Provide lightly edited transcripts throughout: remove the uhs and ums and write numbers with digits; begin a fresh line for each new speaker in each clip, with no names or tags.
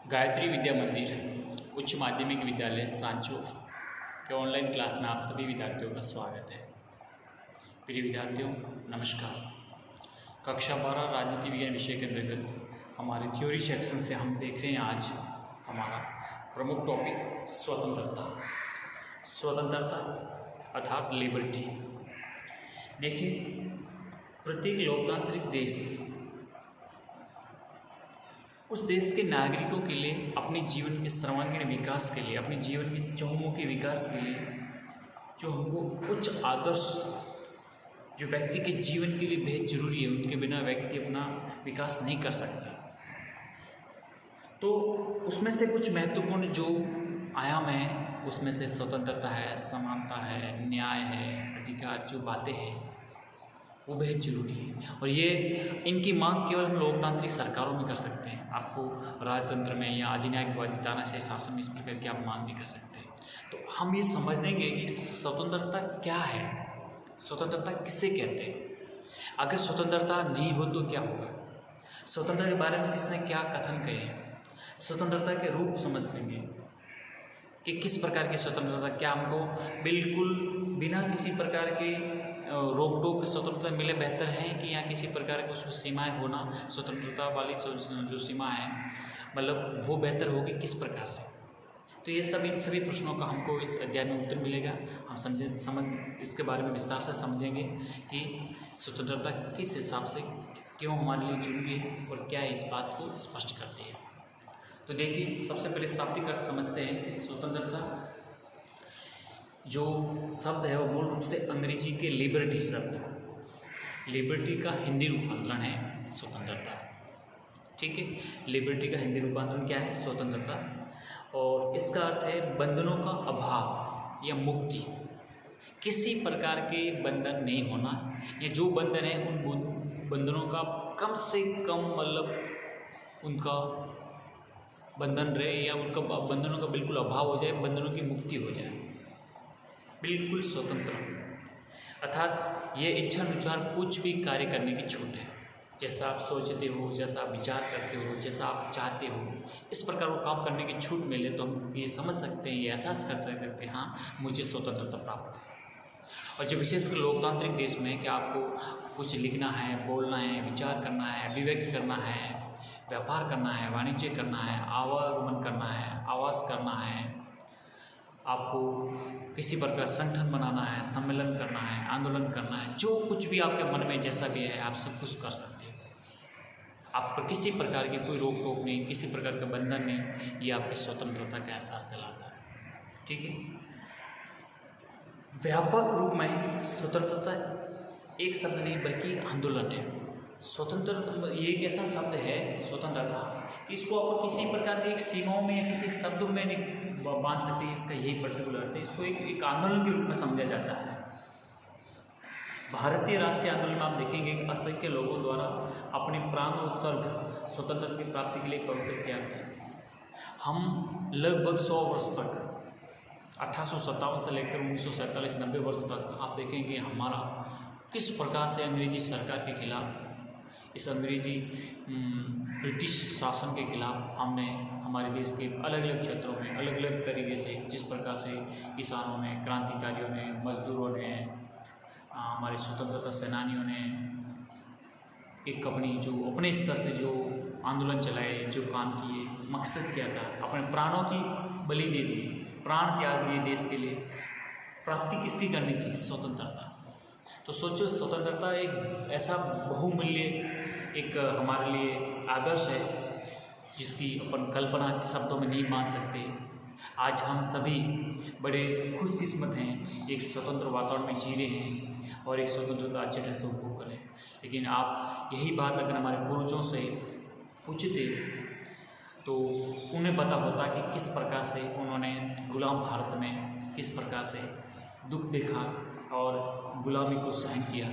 गायत्री विद्या मंदिर उच्च माध्यमिक विद्यालय सांचौर के ऑनलाइन क्लास में आप सभी विद्यार्थियों का स्वागत है। प्रिय विद्यार्थियों नमस्कार। कक्षा 12 राजनीति विज्ञान विषय के अंतर्गत हमारे थ्योरी सेक्शन से हम देख रहे हैं आज हमारा प्रमुख टॉपिक स्वतंत्रता अर्थात लिबर्टी। देखिए, प्रत्येक लोकतांत्रिक देश उस देश के नागरिकों के लिए अपने जीवन के सर्वांगीण विकास के लिए, अपने जीवन के चहुमुखी विकास के लिए जो हमको उच्च आदर्श जो व्यक्ति के जीवन के लिए बेहद जरूरी है, उनके बिना व्यक्ति अपना विकास नहीं कर सकता। तो उसमें से कुछ महत्वपूर्ण जो आयाम हैं उसमें से स्वतंत्रता है, समानता है, न्याय है, अधिकार जो बातें हैं वो बेहद जरूरी है। और ये इनकी मांग केवल हम लोकतांत्रिक सरकारों में कर सकते हैं। आपको राजतंत्र में या अधिनायकवादी तानाशाही शासन में इस प्रकार की आप मांग नहीं कर सकते। तो हम ये समझ देंगे कि स्वतंत्रता क्या है, स्वतंत्रता किसे कहते हैं। अगर स्वतंत्रता नहीं हो तो क्या होगा, स्वतंत्रता के बारे में किसने क्या कथन कहे हैं, स्वतंत्रता के रूप समझ देंगे कि किस प्रकार की स्वतंत्रता, क्या हमको बिल्कुल बिना किसी प्रकार के रोक टोक स्वतंत्रता मिले बेहतर है कि या किसी प्रकार की उसमें सीमाएं होना, स्वतंत्रता वाली जो सीमा है मतलब वो बेहतर होगी किस प्रकार से। तो ये सभी प्रश्नों का हमको इस अध्याय में उत्तर मिलेगा। हम इसके बारे में विस्तार से समझेंगे कि स्वतंत्रता किस हिसाब से क्यों हमारे लिए जरूरी है और क्या इस बात को स्पष्ट करती है। तो देखिए, सबसे पहले शाब्दिक अर्थ समझते हैं कि स्वतंत्रता जो शब्द है वो मूल रूप से अंग्रेजी के लिबर्टी शब्द, लिबर्टी का हिंदी रूपांतरण है स्वतंत्रता। ठीक है, लिबर्टी का हिंदी रूपांतरण क्या है? स्वतंत्रता। और इसका अर्थ है बंधनों का अभाव या मुक्ति, किसी प्रकार के बंधन नहीं होना, या जो बंधन है उन बंधनों का कम से कम मतलब उनका बंधन रहे या उनका बंधनों का बिल्कुल अभाव हो जाए, बंधनों की मुक्ति हो जाए, बिल्कुल स्वतंत्र। अर्थात ये इच्छा अनुसार कुछ भी कार्य करने की छूट है, जैसा आप सोचते हो, जैसा आप विचार करते हो, जैसा आप चाहते हो, इस प्रकार वो काम करने की छूट मिले तो हम ये समझ सकते हैं, ये एहसास कर सकते हैं हाँ मुझे स्वतंत्रता प्राप्त है। और जो विशेषकर लोकतांत्रिक देश में है कि आपको कुछ लिखना है, बोलना है, विचार करना है, अभिव्यक्त करना है, व्यापार करना है, वाणिज्य करना है, आवागमन करना है, आवास करना है, आपको किसी प्रकार संगठन बनाना है, सम्मेलन करना है, आंदोलन करना है, जो कुछ भी आपके मन में जैसा भी है आप सब कुछ कर सकते हो। आप पर किसी प्रकार की कोई रोक टोक नहीं, किसी प्रकार का बंधन नहीं, ये आपकी स्वतंत्रता का एहसास दिलाता है। ठीक है, व्यापक रूप में स्वतंत्रता एक शब्द नहीं बल्कि आंदोलन है। स्वतंत्रता ये एक ऐसा शब्द है स्वतंत्रता कि इसको आप किसी प्रकार की एक सीमाओं में या किसी शब्दों में नहीं बांध सकते। इसका यही पर्टिकुलर अर्थ है, इसको एक आंदोलन के रूप में समझा जाता है। भारतीय राष्ट्रीय आंदोलन में आप देखेंगे कि असंख्य लोगों द्वारा अपने प्राण उत्सर्ग स्वतंत्रता की प्राप्ति के लिए पवित्र त्याग थे। हम लगभग 100 वर्ष तक 1857 से लेकर 1947-90 वर्ष तक आप देखेंगे हमारा किस प्रकार से अंग्रेजी सरकार के खिलाफ, इस अंग्रेजी ब्रिटिश शासन के खिलाफ हमने हमारे देश के अलग अलग क्षेत्रों में अलग अलग तरीके से जिस प्रकार से किसानों ने, क्रांतिकारियों ने, मजदूरों ने, हमारे स्वतंत्रता सेनानियों ने एक अपने स्तर से जो आंदोलन चलाए, जो काम किए, मकसद क्या था, अपने प्राणों की बलि दे दी, प्राण त्याग दिए देश के लिए। प्राप्ति किसकी करनी थी? स्वतंत्रता। तो सोचो, स्वतंत्रता एक ऐसा बहुमूल्य एक हमारे लिए आदर्श है जिसकी अपन कल्पना शब्दों में नहीं मान सकते। आज हम सभी बड़े खुशकिस्मत हैं, एक स्वतंत्र वातावरण में जी रहे हैं और एक स्वतंत्रता अच्छे ढंग से उपभोग करें। लेकिन आप यही बात अगर हमारे पूर्वजों से पूछते तो उन्हें पता होता कि किस प्रकार से उन्होंने गुलाम भारत में किस प्रकार से दुख देखा और गुलामी को सहन किया।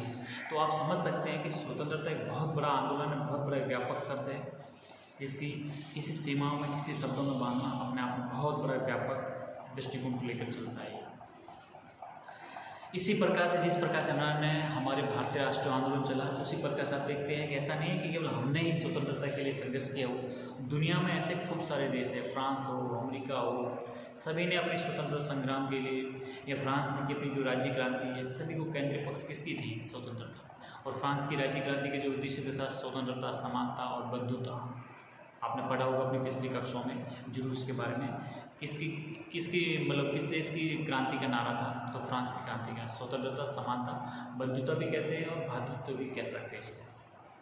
तो आप समझ सकते हैं कि स्वतंत्रता एक बहुत बड़ा आंदोलन है, बहुत बड़ा व्यापक शब्द है जिसकी किसी सीमाओं में, किसी शब्दों में बांधना अपने आप में बहुत बड़ा व्यापक दृष्टिकोण को लेकर चलता है। इसी प्रकार से जिस प्रकार से हमारे भारतीय राष्ट्रीय आंदोलन चला, उसी प्रकार से आप देखते हैं कि ऐसा नहीं है कि केवल हमने ही स्वतंत्रता के लिए संघर्ष किया हो। दुनिया में ऐसे खूब सारे देश हैं, फ्रांस हो, अमेरिका हो, सभी ने अपनी स्वतंत्रता संग्राम के लिए, या फ्रांस ने की अपनी जो राज्य क्रांति है, सभी को केंद्रीय पक्ष किसकी थी? स्वतंत्रता। और फ्रांस की राज्य क्रांति के जो उद्देश्य था स्वतंत्रता, समानता और बंधुता। आपने पढ़ा होगा अपनी पिछली कक्षाओं में जरूर उसके बारे में। किसकी मतलब किस देश की क्रांति का नारा था? तो फ्रांस की क्रांति का। स्वतंत्रता, समानता, बंधुता भी कहते हैं और भ्रातृत्व भी कह सकते हैं इसको।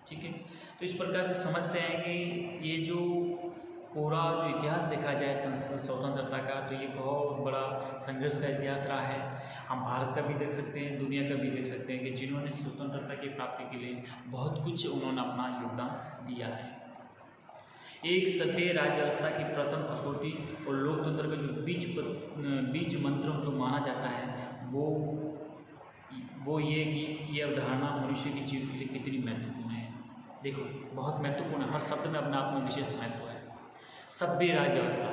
ठीक है, तो इस प्रकार से समझते हैं कि ये जो पूरा जो इतिहास देखा जाए स्वतंत्रता का, तो ये बहुत बड़ा संघर्ष का इतिहास रहा है। हम भारत का भी देख सकते हैं, दुनिया का भी देख सकते हैं कि जिन्होंने स्वतंत्रता की प्राप्ति के लिए बहुत कुछ उन्होंने अपना योगदान दिया है। एक सभ्य राज्य व्यवस्था की प्रथम कसौटी और लोकतंत्र का जो बीज मंत्र जो माना जाता है वो ये कि ये अवधारणा मनुष्य के जीवन के लिए कितनी महत्वपूर्ण है। देखो, बहुत महत्वपूर्ण है, हर शब्द में अपने आप में विशेष महत्व है। सभ्य राज्य व्यवस्था,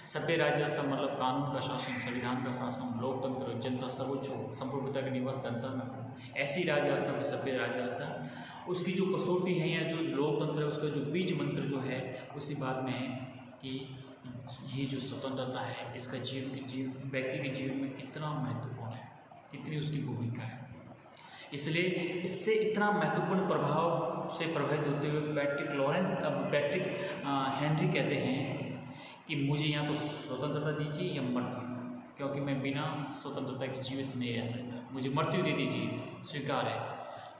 सभ्य राज्य व्यवस्था मतलब कानून का शासन, संविधान का शासन, लोकतंत्र, जनता सर्वोच्च हो, संप्रभुता के निवास जनता में हो, ऐसी राज्य व्यवस्था को सभ्य राज्य व्यवस्था। उसकी जो कसौटी है या जो लोकतंत्र है, उसका जो बीज मंत्र जो है उसी बात में है कि ये जो स्वतंत्रता है इसका व्यक्ति के जीवन में कितना महत्वपूर्ण है, कितनी उसकी भूमिका है। इसलिए इससे इतना महत्वपूर्ण प्रभाव से प्रभावित होते हुए पैट्रिक हेनरी कहते हैं कि मुझे या तो स्वतंत्रता दीजिए या मृत्यु, क्योंकि मैं बिना स्वतंत्रता के जीवित नहीं रह सकता। मुझे मृत्यु दे दीजिए, स्वीकार है,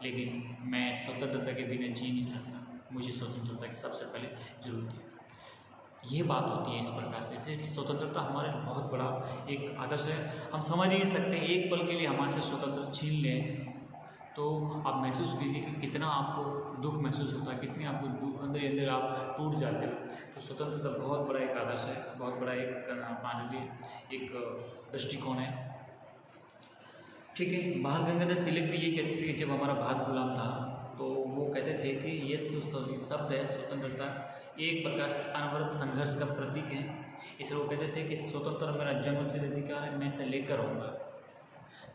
लेकिन मैं स्वतंत्रता के बिना जी नहीं सकता। मुझे स्वतंत्रता की सबसे पहले जरूरत है। ये बात होती है इस प्रकार से। इसलिए स्वतंत्रता हमारे बहुत बड़ा एक आदर्श है। हम समझ नहीं सकते, एक पल के लिए हमारे से स्वतंत्रता छीन लें तो आप महसूस कीजिए कि कितना आपको दुख महसूस होता है, कितनी आपको दुख अंदर ही अंदर आप टूट जाते हो। तो स्वतंत्रता बहुत बड़ा एक आदर्श है, बहुत बड़ा एक मानवीय एक दृष्टिकोण है। ठीक है, बाल गंगाधर तिलक भी ये कहते थे कि जब हमारा भारत गुलाम था तो वो कहते थे कि ये जो शब्द है स्वतंत्रता एक प्रकार से अनवरत संघर्ष का प्रतीक है। इसलिए वो कहते थे कि स्वतंत्र मेरा जन्मसिद्ध अधिकार है, मैं इसे लेकर रहूँगा।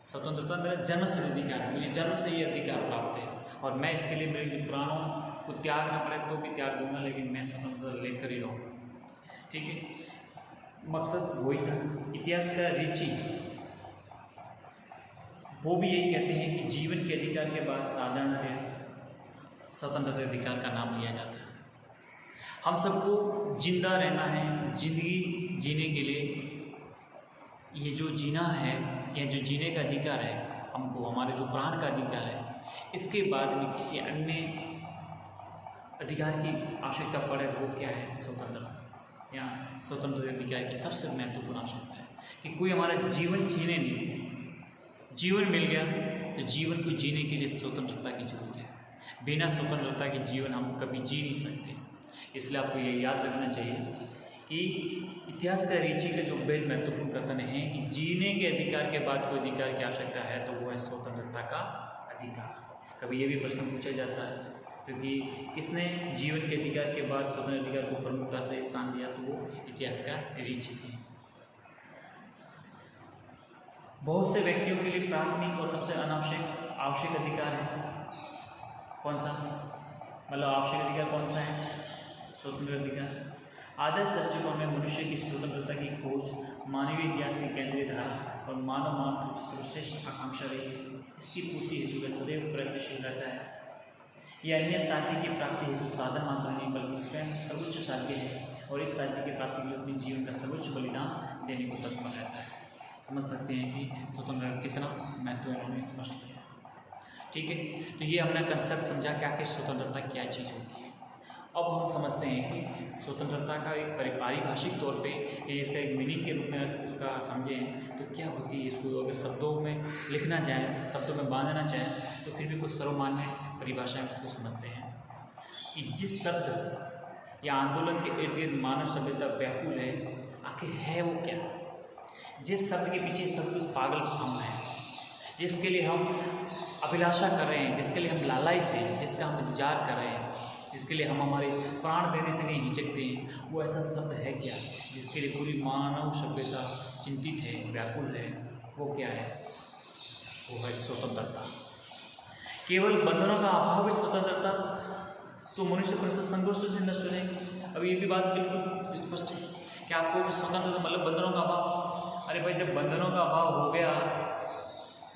स्वतंत्रता मेरा जन्मसिद्ध अधिकार है, मुझे जन्म से ये अधिकार प्राप्त है और मैं इसके लिए मेरे जो प्राणों को त्यागना पड़े तो भी त्याग दूंगा, लेकिन मैं स्वतंत्रता लेकर ही रहूँगा। ठीक है, मकसद वही था। इतिहास का रिची वो भी यही कहते हैं कि जीवन के अधिकार के बाद साधारणतः स्वतंत्रता अधिकार का नाम लिया जाता है। हम सबको जिंदा रहना है, जिंदगी जीने के लिए ये जो जीना है या जो जीने का अधिकार है हमको, हमारे जो प्राण का अधिकार है, इसके बाद में किसी अन्य अधिकार की आवश्यकता पड़े वो क्या है? स्वतंत्रता या स्वतंत्र अधिकार की सबसे महत्वपूर्ण आवश्यकता है कि कोई हमारा जीवन छीने नहीं। जीवन मिल गया तो जीवन को जीने के लिए स्वतंत्रता की जरूरत है। बिना स्वतंत्रता के जीवन हम कभी जी नहीं सकते। इसलिए आपको ये याद रखना चाहिए कि इतिहास का रीची का जो बेहद महत्वपूर्ण कथन है कि जीने के अधिकार के बाद कोई अधिकार की आवश्यकता है तो वो है स्वतंत्रता का अधिकार। कभी ये भी प्रश्न पूछा जाता है क्योंकि किसने जीवन के अधिकार के बाद स्वतंत्र अधिकार को प्रमुखता से स्थान दिया, तो वो इतिहास का रीची थी। बहुत से व्यक्तियों के लिए प्राथमिक और सबसे आवश्यक अधिकार है कौन सा? मतलब आवश्यक अधिकार कौन सा है? स्वतंत्र अधिकार। आदर्श दृष्टिकोण में मनुष्य की स्वतंत्रता की खोज मानवीय इतिहास की केंद्रीय धारा और मानव मात्र सर्वश्रेष्ठ आकांक्षा रही है। इसकी पूर्ति हेतु वह सदैव प्रयत्नशील रहता है। यह अन्य साध्य की प्राप्ति हेतु साधन मात्र नहीं बल्कि स्वयं सर्वोच्च साध्य है और इस साध्य की प्राप्ति के लिए अपने जीवन का सर्वोच्च बलिदान देने को तत्पर रहता है। समझ सकते हैं कि स्वतंत्रता कितना महत्व है, उन्होंने स्पष्ट किया। ठीक है, तो ये हमने कंसेप्ट समझा कि आखिर स्वतंत्रता क्या चीज़ होती है। अब हम समझते हैं कि स्वतंत्रता का एक पारिभाषिक तौर पे इसका एक मीनिंग के रूप में इसका समझें तो क्या होती है। इसको अगर शब्दों में लिखना चाहें, शब्दों में बांधना चाहें तो फिर भी कुछ सर्वमान्य परिभाषाएं उसको समझते हैं कि जिस शब्द या आंदोलन के इर्द गिर्द मानव सभ्यता व्याकुल है, आखिर है वो क्या? जिस शब्द के पीछे सब कुछ पागल हम है, जिसके लिए हम अभिलाषा कर रहे हैं, जिसके लिए हम लालायित हैं, जिसका हम इंतजार कर रहे हैं, जिसके लिए हम हमारे प्राण देने से नहीं हिचकते हैं, वो ऐसा शब्द है क्या जिसके लिए पूरी मानव सभ्यता चिंतित है, व्याकुल है? वो क्या है? वो है स्वतंत्रता। केवल बंधनों का अभाव ही स्वतंत्रता तो मनुष्य परस्पर संघर्षों से नष्ट हो जाएंगे। अब ये भी बात बिल्कुल स्पष्ट है कि आपको स्वतंत्रता मतलब बंधनों का अभाव। अरे भाई, जब बंधनों का अभाव हो गया,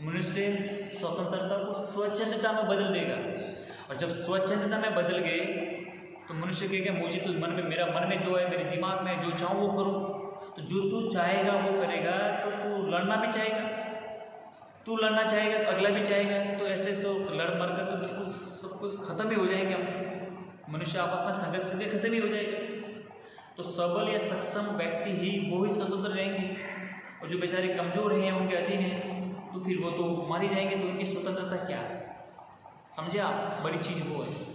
मनुष्य स्वतंत्रता को स्वच्छंदता में बदल देगा। और जब स्वच्छंदता में बदल गए तो मनुष्य कहेगा मुझे तो मन में, मेरा मन में जो है, मेरे दिमाग में जो चाहूँ वो करूँ। तो जो तू चाहेगा वो करेगा, तो तू लड़ना भी चाहेगा, तू लड़ना चाहेगा तो अगला भी चाहेगा। तो ऐसे तो लड़ मर कर तो बिल्कुल सब कुछ खत्म ही हो जाएंगे। हम मनुष्य आपस में संघर्ष करके खत्म ही हो जाएगा। तो सबल या सक्षम व्यक्ति ही वो ही स्वतंत्र रहेंगे, और जो बेचारे कमजोर हैं, उनके अधीन हैं, तो फिर वो तो मारे जाएंगे। तो उनकी स्वतंत्रता क्या है? समझे आप? बड़ी चीज़ वो है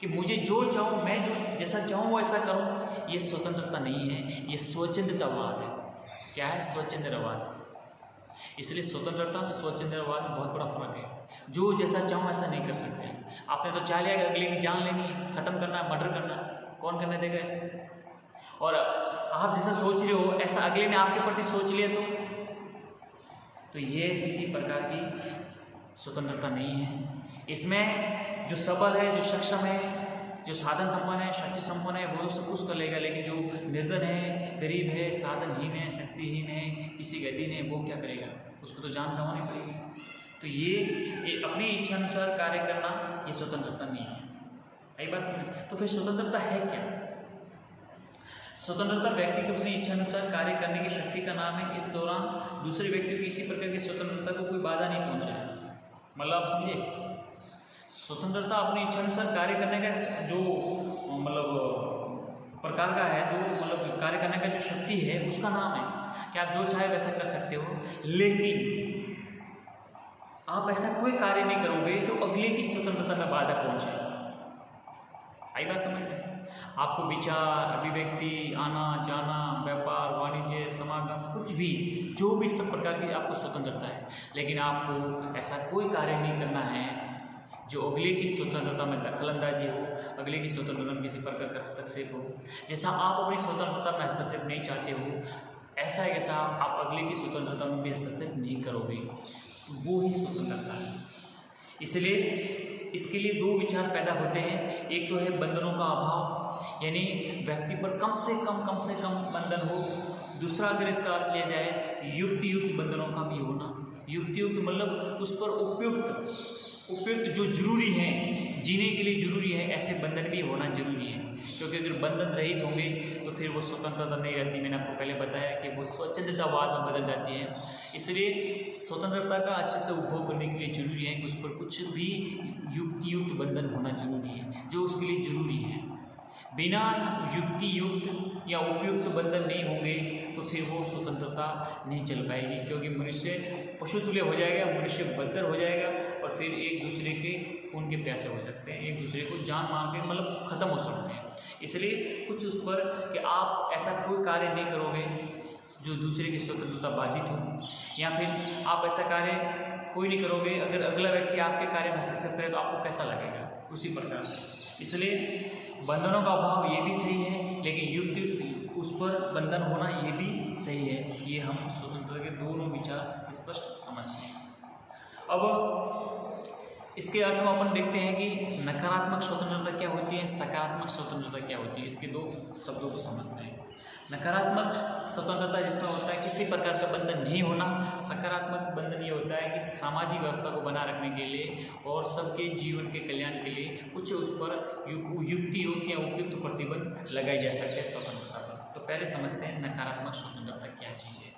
कि मुझे जो चाहूँ, मैं जो जैसा चाहूँ वैसा करूँ। ये स्वतंत्रता नहीं है, ये स्वच्छंदतावाद है। क्या है? स्वच्छंदतावाद। इसलिए स्वतंत्रता और स्वच्छंदतावाद में बहुत बड़ा फर्क है। जो जैसा चाहूँ ऐसा नहीं कर सकते हैं। आपने तो चाह लिया कि अगले की जान लेनी है, ख़त्म करना है, मर्डर करना, कौन करने देगा ऐसे? और आप जैसा सोच रहे हो ऐसा अगले ने आपके प्रति सोच लिया तो ये किसी प्रकार की स्वतंत्रता नहीं है। इसमें जो सबल है, जो सक्षम है, जो साधन संपन्न है, शक्ति संपन्न है, वो तो सब कुछ कर लेगा। लेकिन जो निर्धन है, गरीब है, साधनहीन है, शक्तिहीन है, किसी के अधीन है, वो क्या करेगा? उसको तो जान गंवानी पड़ेगी। तो ये अपनी इच्छा अनुसार कार्य करना, ये स्वतंत्रता नहीं है। आई बात? तो फिर स्वतंत्रता है क्या? स्वतंत्रता व्यक्ति को अपनी इच्छा अनुसार कार्य करने की शक्ति का नाम है। इस दौरान दूसरे व्यक्ति को किसी प्रकार की स्वतंत्रता को कोई बाधा नहीं पहुंचाए। मतलब आप समझे, स्वतंत्रता अपनी इच्छा अनुसार कार्य करने का जो मतलब प्रकार का है, जो मतलब कार्य करने का जो शक्ति है, उसका नाम है कि आप जो चाहे वैसा कर सकते हो। लेकिन आप ऐसा कोई कार्य नहीं करोगे जो अगले की स्वतंत्रता में बाधा पहुंचे। आई बात समझ में? आपको विचार, अभिव्यक्ति, आना जाना, व्यापार, वाणिज्य, समागम, कुछ भी, जो भी सब प्रकार की आपको स्वतंत्रता है, लेकिन आपको ऐसा कोई कार्य नहीं करना है जो अगले की स्वतंत्रता में दखलंदाजी हो, अगले की स्वतंत्रता में किसी प्रकार का हस्तक्षेप हो। जैसा आप अपनी स्वतंत्रता में हस्तक्षेप नहीं चाहते हो, ऐसा ऐसा आप अगले की स्वतंत्रता में भी हस्तक्षेप नहीं करोगे, तो वो ही स्वतंत्रता है। इसलिए इसके लिए दो विचार पैदा होते हैं। एक तो है बंधनों का अभाव, यानी व्यक्ति पर कम से कम बंधन हो। दूसरा अगर इसका अर्थ लिया जाए, युक्त बंधनों का भी होना। युक्त मतलब उस पर उपयुक्त जो जरूरी है, जीने के लिए जरूरी है, ऐसे बंधन भी होना जरूरी है। क्योंकि अगर बंधन रहित होंगे तो फिर वो स्वतंत्रता नहीं रहती। मैंने आपको पहले बताया कि वो स्वच्छंदतावाद में बदल जाती है। इसलिए स्वतंत्रता का अच्छे से उपभोग करने के लिए जरूरी है कि उस पर कुछ भी युक्त बंधन होना जरूरी है, जो उसके लिए जरूरी है। बिना युक्त या उपयुक्त बंधन नहीं होंगे तो फिर वो स्वतंत्रता नहीं चल पाएगी। क्योंकि मनुष्य पशुतुल्य हो जाएगा, मनुष्य बद्तर हो जाएगा, और फिर एक दूसरे के खून के प्यासे हो सकते हैं, एक दूसरे को जान मार के मतलब ख़त्म हो सकते हैं। इसलिए कुछ उस पर कि आप ऐसा कोई कार्य नहीं करोगे जो दूसरे की स्वतंत्रता बाधित हो, या फिर आप ऐसा कार्य कोई नहीं करोगे अगर अगला व्यक्ति आपके कार्य में हस्तक्षेप करे तो आपको कैसा लगेगा, उसी प्रकार से। इसलिए बंधनों का अभाव ये भी सही है, लेकिन युक्त उस पर बंधन होना ये भी सही है। ये हम स्वतंत्रता के दोनों विचार स्पष्ट समझते हैं। अब इसके अर्थ में अपन देखते हैं कि नकारात्मक स्वतंत्रता क्या होती है, सकारात्मक स्वतंत्रता क्या होती है। इसके दो शब्दों को समझते हैं। नकारात्मक स्वतंत्रता जिसमें होता है किसी प्रकार का बंधन नहीं होना। सकारात्मक बंधन ये होता है कि सामाजिक व्यवस्था को बनाए रखने के लिए और सबके जीवन के कल्याण के लिए कुछ उस पर युक्त या उपयुक्त प्रतिबंध लगाए जा सकते हैं स्वतंत्रता पर। तो पहले समझते हैं नकारात्मक स्वतंत्रता क्या चीज़ है।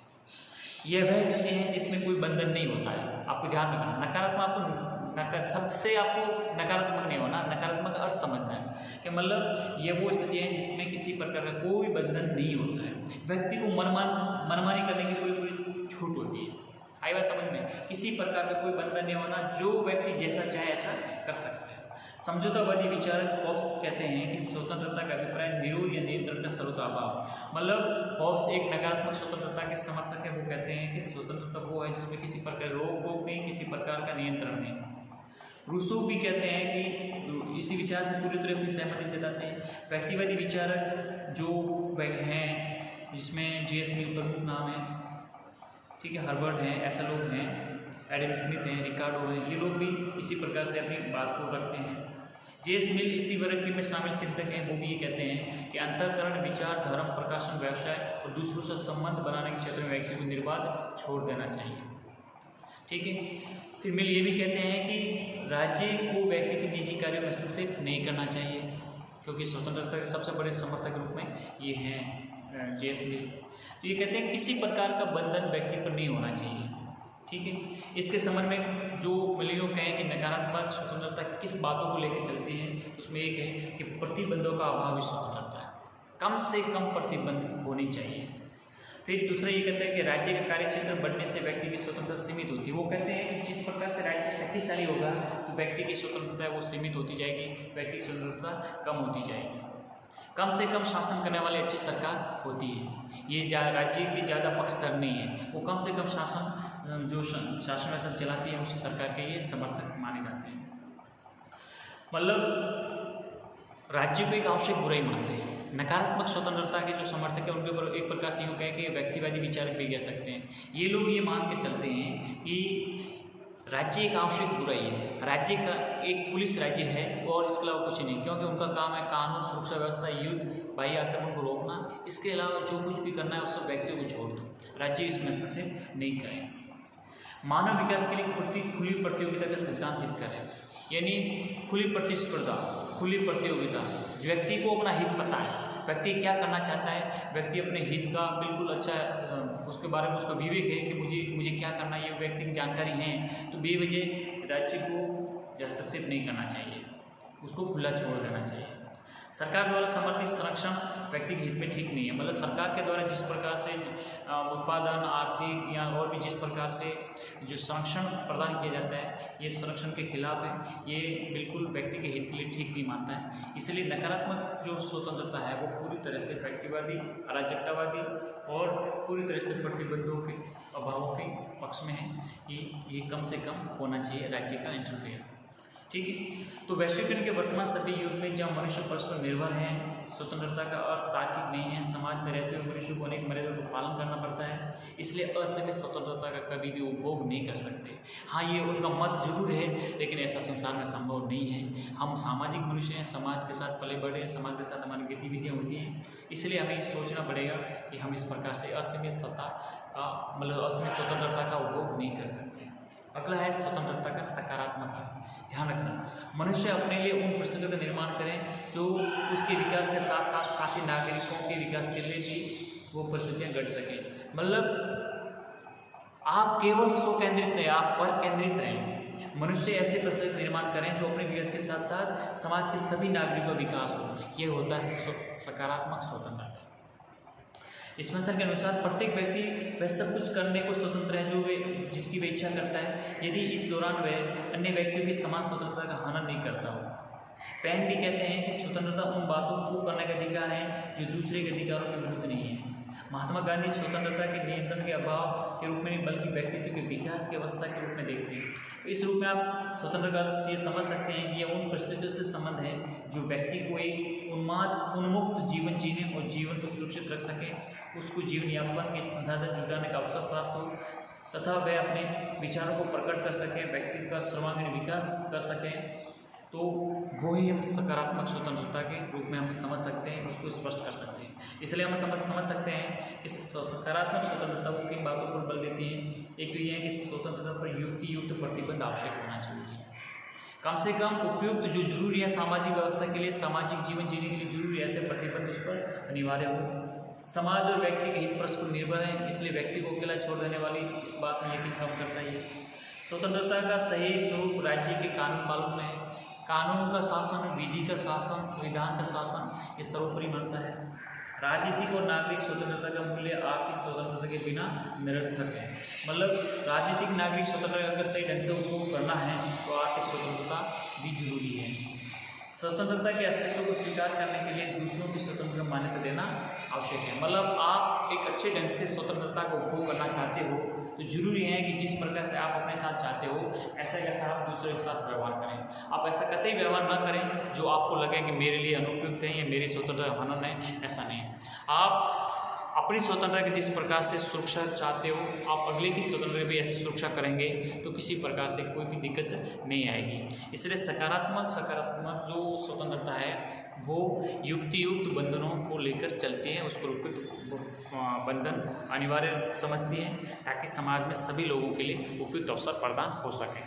यह वह स्थिति है जिसमें कोई बंधन नहीं होता है। आपको ध्यान रखना, नकारात्मक आपको सबसे आपको नकारात्मक नहीं होना, नकारात्मक अर्थ समझना है कि मतलब ये वो स्थिति है जिसमें किसी प्रकार का कोई बंधन नहीं होता है। व्यक्ति को मनमानी करने की पूरी छूट होती है। आई बात समझ में? किसी प्रकार का कोई बंधन नहीं होना, जो व्यक्ति जैसा चाहे ऐसा कर सकता है। समझौतावादी विचारक हॉब्स कहते हैं कि स्वतंत्रता का अभिप्राय निरोध या नियंत्रण का सर्वताभाव। मतलब हॉब्स एक नकारात्मक स्वतंत्रता के समर्थक है। वो कहते हैं कि स्वतंत्रता वो है जिसमें किसी प्रकार रोक टोक नहीं, किसी प्रकार का नियंत्रण नहीं। रूसो भी कहते हैं कि इसी विचार से पूरी तरह अपनी सहमति जताते हैं। व्यक्तिवादी विचारक जो हैं, जिसमें जेएस मिल प्रमुख नाम है, ठीक है, हर्बर्ट हैं, ऐसे लोग हैं, एडम स्मिथ हैं, रिकार्डो हैं, ये लोग भी इसी प्रकार से अपनी बात को रखते हैं। जेस मिल इसी वर्ग में शामिल चिंतक हैं। वो भी ये कहते हैं कि अंतःकरण, विचार, धर्म, प्रकाशन, व्यवसाय और दूसरों से संबंध बनाने के क्षेत्र में व्यक्ति को निर्बाध छोड़ देना चाहिए। ठीक है। फिर मिल ये भी कहते हैं कि राज्य को व्यक्ति के निजी कार्यों में हस्तक्षेप नहीं करना चाहिए, क्योंकि स्वतंत्रता के सबसे बड़े समर्थक के रूप में ये हैं जेस मिल। तो ये कहते हैं किसी प्रकार का बंधन व्यक्ति पर नहीं होना चाहिए। ठीक है। इसके संबंध में जो मिलियों कहें कि नकारात्मक स्वतंत्रता किस बातों को लेकर चलती है, उसमें एक है कि प्रतिबंधों का अभाव ही स्वतंत्रता है, कम से कम प्रतिबंध होनी चाहिए। फिर दूसरा ये कहता है कि राज्य का कार्यक्षेत्र बढ़ने से व्यक्ति की स्वतंत्रता सीमित होती है। वो कहते हैं कि जिस प्रकार से राज्य शक्तिशाली होगा तो व्यक्ति की स्वतंत्रता है वो सीमित होती जाएगी, व्यक्ति की स्वतंत्रता कम होती जाएगी। कम से कम शासन करने वाली अच्छी सरकार होती है। ये राज्य के ज़्यादा पक्षधर नहीं है, वो कम से कम शासन जो शासन व्यवस्था चलाती है उसी सरकार के ये समर्थक माने जाते हैं। मतलब राज्य को एक आवश्यक बुराई मानते हैं। नकारात्मक स्वतंत्रता के जो समर्थक है उनके ऊपर एक प्रकार से यूँ कहें कि व्यक्तिवादी विचार भी कह सकते हैं। ये लोग ये मान के चलते हैं कि राज्य एक आवश्यक बुराई है, राज्य का एक पुलिस राज्य है और इसके अलावा कुछ नहीं, क्योंकि उनका काम है कानून, सुरक्षा व्यवस्था, युद्ध, बाह्य आक्रमण को रोकना। इसके अलावा जो कुछ भी करना है उस सब व्यक्तियों को छोड़ दो, राज्य इसमें हस्तक्षेप नहीं करें। मानव विकास के लिए खुली प्रतियोगिता का सिद्धांत हित करें, यानी खुली प्रतिस्पर्धा, खुली प्रतियोगिता। जो व्यक्ति को अपना हित पता है, व्यक्ति क्या करना चाहता है, व्यक्ति अपने हित का बिल्कुल अच्छा उसके बारे में उसका विवेक है कि मुझे क्या करना है, ये व्यक्ति की जानकारी है, तो बेवजह राज्य को हस्तक्षेप नहीं करना चाहिए, उसको खुला छोड़ देना चाहिए। सरकार द्वारा समर्थित संरक्षण व्यक्ति के हित में ठीक नहीं है। मतलब सरकार के द्वारा जिस प्रकार से उत्पादन, आर्थिक या और भी जिस प्रकार से जो संरक्षण प्रदान किया जाता है, ये संरक्षण के खिलाफ है, ये बिल्कुल व्यक्ति के हित के लिए ठीक नहीं मानता है। इसलिए नकारात्मक जो स्वतंत्रता है वो पूरी तरह से व्यक्तिवादी, अराजकतावादी और पूरी तरह से प्रतिबंधों के अभावों के पक्ष में है कि ये कम से कम होना चाहिए राज्य का इंटरफेयर। ठीक है। तो वैश्वीकरण के वर्तमान सभी युग में जहाँ मनुष्य परस्पर निर्भर हैं, स्वतंत्रता का अर्थ तार्किक नहीं है। समाज में रहते हुए मनुष्य को अनेक मर्यादा का पालन करना पड़ता है, इसलिए असीमित स्वतंत्रता का कभी भी उपभोग नहीं कर सकते। हाँ, ये उनका मत जरूर है, लेकिन ऐसा संसार में संभव नहीं है। हम सामाजिक मनुष्य हैं, समाज के साथ पले बढ़े हैं, समाज के साथ हमारी गतिविधियाँ होती हैं, इसलिए हमें ये सोचना पड़ेगा कि हम इस प्रकार से असीमित सत्ता का मतलब असीमित स्वतंत्रता का उपभोग नहीं कर सकते। अगला है स्वतंत्रता का सकारात्मक अर्थ। ध्यान रखना, मनुष्य अपने लिए उन परिस्थितियों का निर्माण करें जो उसके विकास के साथ साथ साथी नागरिकों के विकास के लिए भी वो परिस्थितियाँ घट सकें। मतलब आप केवल स्व केंद्रित नहीं, आप पर केंद्रित रहें। मनुष्य ऐसे परिस्थितियों का निर्माण करें जो अपने विकास के साथ साथ समाज के सभी नागरिकों का विकास हो। ये होता है सकारात्मक स्वतंत्रता। इसमें सर के अनुसार प्रत्येक व्यक्ति वह सब कुछ करने को स्वतंत्र है जो वे जिसकी वे इच्छा करता है, यदि इस दौरान वह अन्य व्यक्तियों की समान स्वतंत्रता का हनन नहीं करता हो। पेन भी कहते हैं कि स्वतंत्रता उन बातों को करने का अधिकार है जो दूसरे के अधिकारों के विरुद्ध नहीं है। महात्मा गांधी स्वतंत्रता के नियंत्रण के अभाव के रूप में नहीं बल्कि व्यक्तित्व के विकास की अवस्था के रूप में देखते हैं। तो इस रूप में आप स्वतंत्रता से ये समझ सकते हैं कि यह उन परिस्थितियों से संबंध है जो व्यक्ति को एक उन्मुक्त जीवन जीने और जीवन को सुरक्षित रख सके, उसको जीवन यापन के संसाधन जुटाने का अवसर प्राप्त हो तथा वह अपने विचारों को प्रकट कर सकें, व्यक्ति का सर्वांगीण विकास कर सकें। तो वो ही हम सकारात्मक स्वतंत्रता के रूप में हम समझ सकते हैं, उसको स्पष्ट कर सकते हैं। इसलिए हम समझ सकते हैं कि सकारात्मक स्वतंत्रता को किन बातों पर बल देती है। एक तो यह है कि स्वतंत्रता पर युक्त प्रतिबंध आवश्यक होना चाहिए। कम से कम उपयुक्त जो जरूरी है सामाजिक व्यवस्था के लिए, सामाजिक जीवन जीने के लिए जरूरी ऐसे प्रतिबंध उस पर अनिवार्य हो। समाज और व्यक्ति के हित परस्पर निर्भर हैं, इसलिए व्यक्ति को अकेला छोड़ देने वाली इस बात में यकीन कम करता है। स्वतंत्रता का सही स्वरूप राज्य के कानून पालन में है। कानून का शासन, विधि का शासन, संविधान का शासन ये सर्वोपरि मानता है। राजनीतिक और नागरिक स्वतंत्रता का मूल्य आर्थिक स्वतंत्रता के बिना निरर्थक है। मतलब राजनीतिक नागरिक स्वतंत्रता अगर सही ढंग से उसको करना है तो आर्थिक स्वतंत्रता भी जरूरी है। स्वतंत्रता के अस्तित्व को स्वीकार करने के लिए दूसरों की स्वतंत्रता को मान्यता देना आवश्यक है। मतलब आप एक अच्छे ढंग से स्वतंत्रता को उपभोग करना चाहते हो तो जरूरी है कि जिस प्रकार से आप अपने साथ चाहते हो ऐसा कैसा आप दूसरों के साथ व्यवहार करें। आप ऐसा कतई व्यवहार ना करें जो आपको लगे कि मेरे लिए अनुपयुक्त है या मेरी स्वतंत्रता हनन है, ऐसा नहीं है। आप अपनी स्वतंत्रता की जिस प्रकार से सुरक्षा चाहते हो, आप अगले की स्वतंत्रता की भी ऐसी सुरक्षा करेंगे तो किसी प्रकार से कोई भी दिक्कत नहीं आएगी। इसलिए सकारात्मक जो स्वतंत्रता है वो युक्त बंधनों को लेकर चलती है, उसको उपयुक्त बंधन अनिवार्य समझती है ताकि समाज में सभी लोगों के लिए उपयुक्त अवसर प्रदान हो सके।